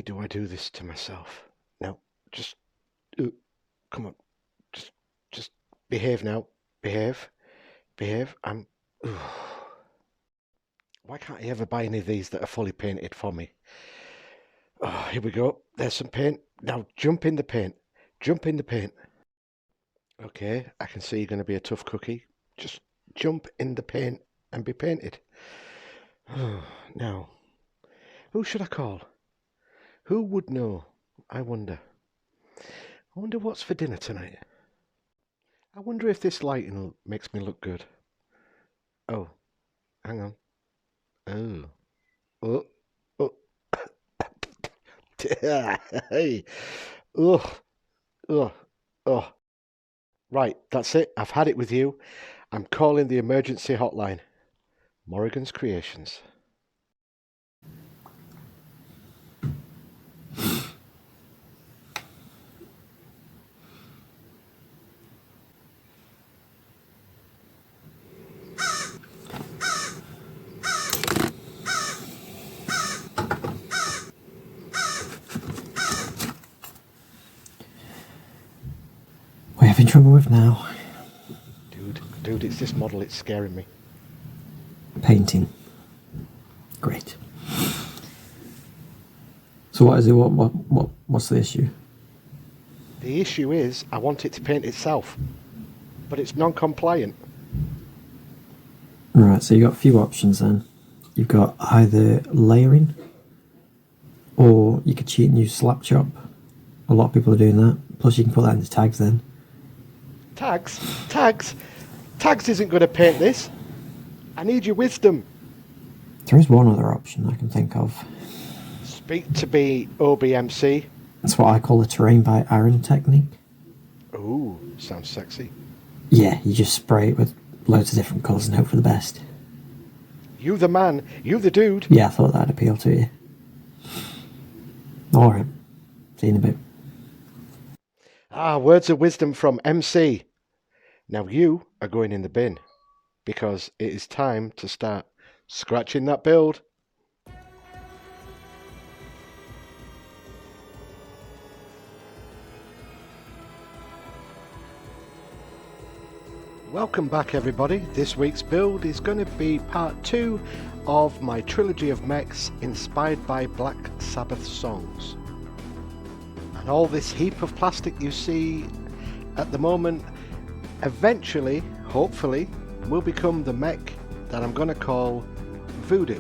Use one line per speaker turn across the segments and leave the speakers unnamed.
Why do I do this to myself? No, just come on, just behave now. Behave. Why can't I ever buy any of these that are fully painted for me? Oh, here we go. There's some paint. Now jump in the paint. Jump in the paint. Okay, I can see you're going to be a tough cookie. Just jump in the paint and be painted. Now, who should I call? Who would know? I wonder what's for dinner tonight. I wonder if this lighting makes me look good. Oh, hang on. Oh. Hey. Oh. Right, that's it. I've had it with you. I'm calling the emergency hotline. Morrigan's Creations.
We're having trouble with now.
Dude, it's this model. It's scaring me.
Painting. Great. So what is it? What's the issue?
The issue is I want it to paint itself, but it's non-compliant.
Right, so you've got a few options then. You've got either layering, or you could cheat and use slap chop. A lot of people are doing that. Plus you can put that into tags then.
Tags isn't going to paint this. I need your wisdom.
There is one other option I can think of.
Speak to be OBMC.
That's what I call the terrain by iron technique.
Ooh, sounds sexy.
Yeah, you just spray it with loads of different colours and hope for the best.
You the man, you the dude.
Yeah, I thought that'd appeal to you. Alright, see you in a bit.
Words of wisdom from MC. Now you are going in the bin, because it is time to start scratching that build. Welcome back everybody. This week's build is going to be part 2 of my trilogy of mechs inspired by Black Sabbath songs. And all this heap of plastic you see at the moment eventually, hopefully, will become the mech that I'm going to call Voodoo.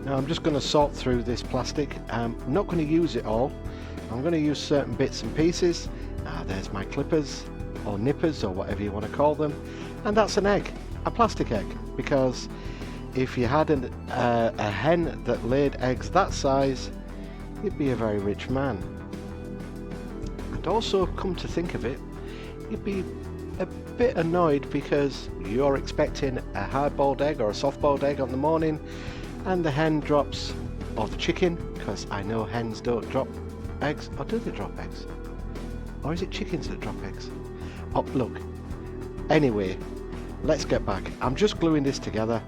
Now I'm just going to sort through this plastic. I'm not going to use it all. I'm going to use certain bits and pieces. There's my clippers or nippers or whatever you want to call them, and that's an egg, a plastic egg, because if you had a hen that laid eggs that size, you'd be a very rich man. And also, come to think of it, you'd be a bit annoyed because you're expecting a hard-boiled egg or a soft-boiled egg on the morning, and the hen drops, or the chicken, because I know hens don't drop eggs, or do they drop eggs? Or is it chickens that drop eggs? Oh, look. Anyway, let's get back. I'm just gluing this together.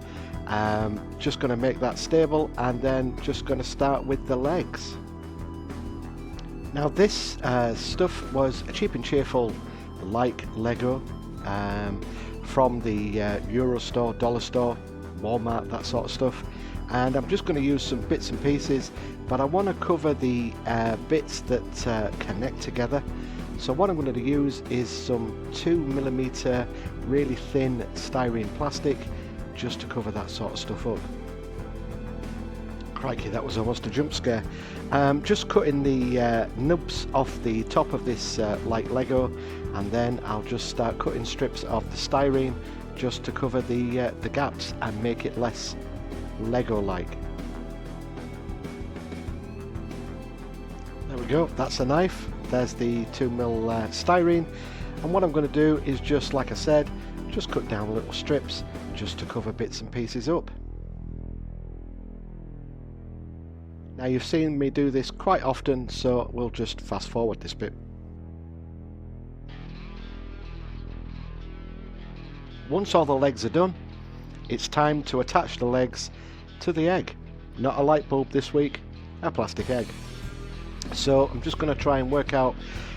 Just going to make that stable, and then just going to start with the legs. Now this stuff was cheap and cheerful, like Lego, from the Euro store, Dollar store, Walmart, that sort of stuff. And I'm just going to use some bits and pieces, but I want to cover the bits that connect together. So what I'm going to use is some 2mm really thin styrene plastic, just to cover that sort of stuff up. Crikey, that was almost a jump scare. Just cutting the nubs off the top of this like Lego, and then I'll just start cutting strips of the styrene just to cover the gaps and make it less Lego-like. There we go, that's a knife. There's the 2mm styrene, and what I'm going to do is, just like I said, just cut down little strips just to cover bits and pieces up. Now you've seen me do this quite often, so we'll just fast forward this bit. Once all the legs are done, it's time to attach the legs to the egg. Not a light bulb this week, a plastic egg. So I'm just going to try and work out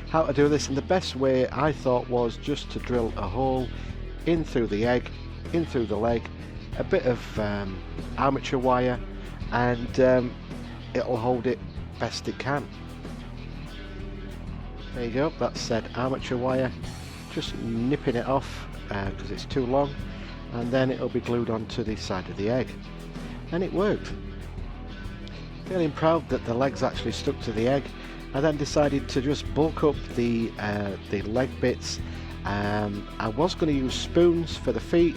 how to do this, and the best way I thought was just to drill a hole in through the egg, in through the leg, a bit of armature wire, and it'll hold it best it can. There you go, that's said armature wire, just nipping it off because it's too long, and then it'll be glued onto the side of the egg, and it worked. Feeling proud that the legs actually stuck to the egg, I then decided to just bulk up the leg bits. I was going to use spoons for the feet,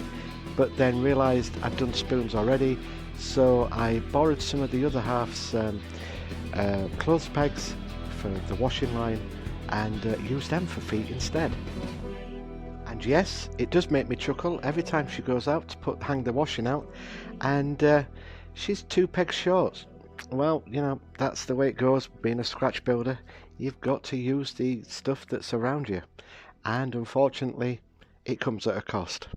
but then realised I'd done spoons already, so I borrowed some of the other half's clothes pegs for the washing line and used them for feet instead. And yes, it does make me chuckle every time she goes out to hang the washing out, and she's 2 pegs short. Well, you know, that's the way it goes being a scratch builder. You've got to use the stuff that's around you, and unfortunately it comes at a cost.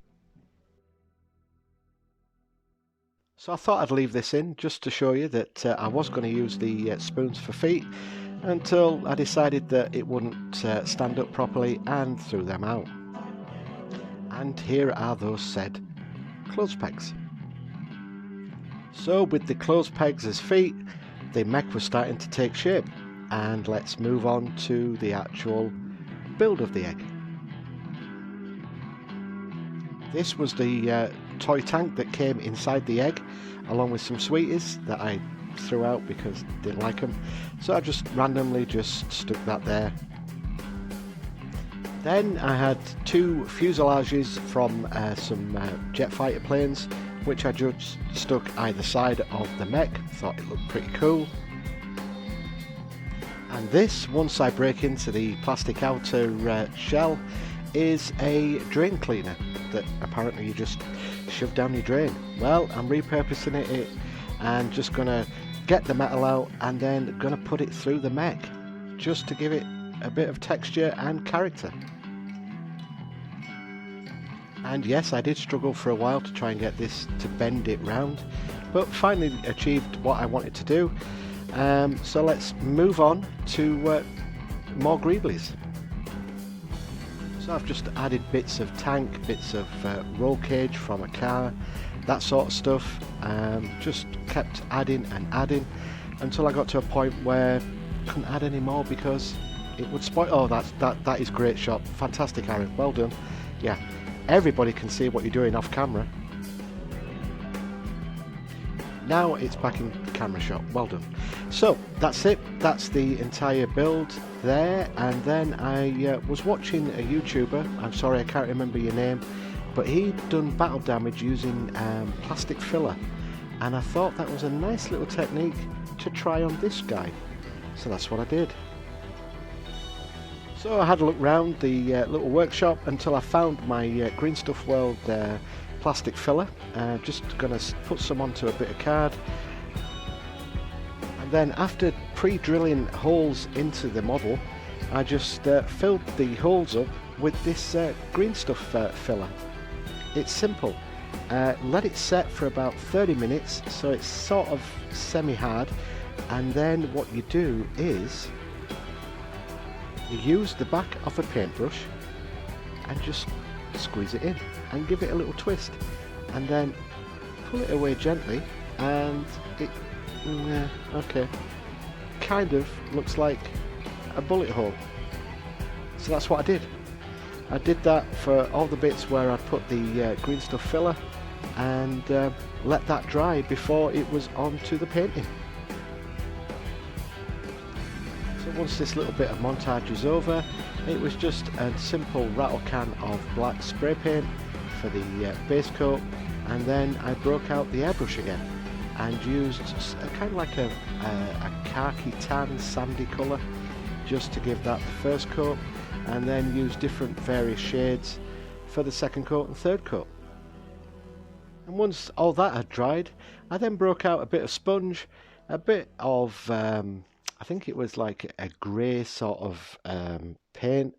So I thought I'd leave this in just to show you that I was going to use the spoons for feet until I decided that it wouldn't stand up properly and threw them out. And here are those said clothes pegs. So with the clothes pegs as feet, the mech was starting to take shape, and let's move on to the actual build of the egg. This was the toy tank that came inside the egg, along with some sweeties that I threw out because I didn't like them, so I just randomly stuck that there. Then I had 2 fuselages from some jet fighter planes, which I just stuck either side of the mech. Thought it looked pretty cool. And this, once I break into the plastic outer shell, is a drain cleaner that apparently you just shove down your drain. Well, I'm repurposing it and just gonna get the metal out and then gonna put it through the mech just to give it a bit of texture and character. And yes, I did struggle for a while to try and get this to bend it round, but finally achieved what I wanted to do. So let's move on to more greeblies. So I've just added bits of tank, bits of roll cage from a car, that sort of stuff. Just kept adding and adding until I got to a point where I couldn't add any more because it would spoil. Oh, that is great shot, fantastic, Aaron, well done. Yeah, everybody can see what you're doing off camera. Now it's back in camera shot, well done. So that's it, that's the entire build there. And then I was watching a YouTuber, I'm sorry I can't remember your name, but he'd done battle damage using plastic filler, and I thought that was a nice little technique to try on this guy, so that's what I did. So I had a look round the little workshop until I found my Green Stuff World plastic filler. Just gonna put some onto a bit of card, and then after pre-drilling holes into the model, I just filled the holes up with this Green Stuff filler. It's simple. Let it set for about 30 minutes so it's sort of semi-hard, and then what you do is you use the back of a paintbrush and just squeeze it in and give it a little twist, and then pull it away gently, and it okay, kind of looks like a bullet hole. So that's what I did. I did that for all the bits where I put the Green Stuff filler, and let that dry before it was onto the painting. So once this little bit of montage is over, it was just a simple rattle can of black spray paint for the base coat, and then I broke out the airbrush again and used kind of like a khaki tan sandy colour just to give that the first coat, and then use different various shades for the second coat and third coat. And once all that had dried, I then broke out a bit of sponge, a bit of I think it was like a grey sort of paint,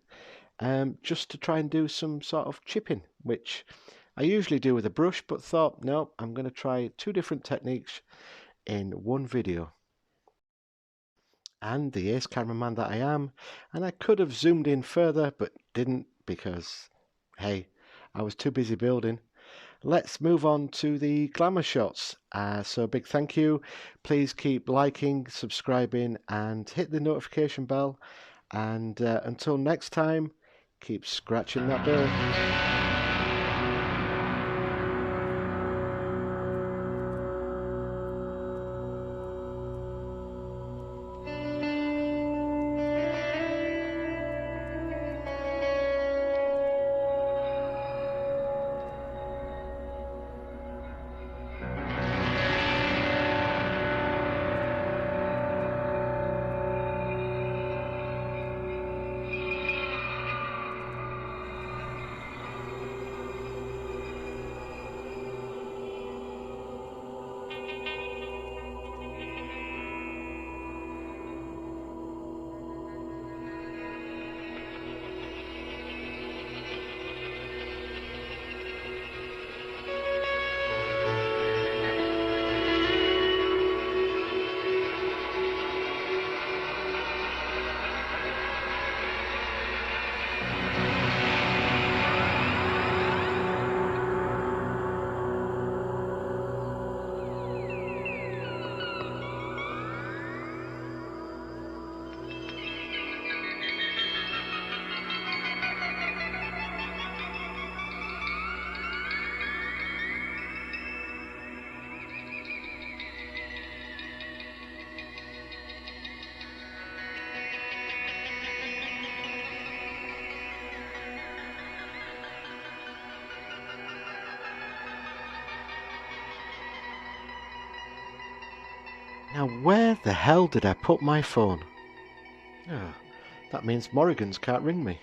just to try and do some sort of chipping, which I usually do with a brush, but thought, no, I'm going to try 2 different techniques in one video. and the ace cameraman that I am, and I could have zoomed in further but didn't because, hey, I was too busy building. Let's move on to the glamour shots. So big thank you. Please keep liking, subscribing, and hit the notification bell. And until next time, keep scratching that build. Now where the hell did I put my phone? Oh, that means Morrigan's can't ring me.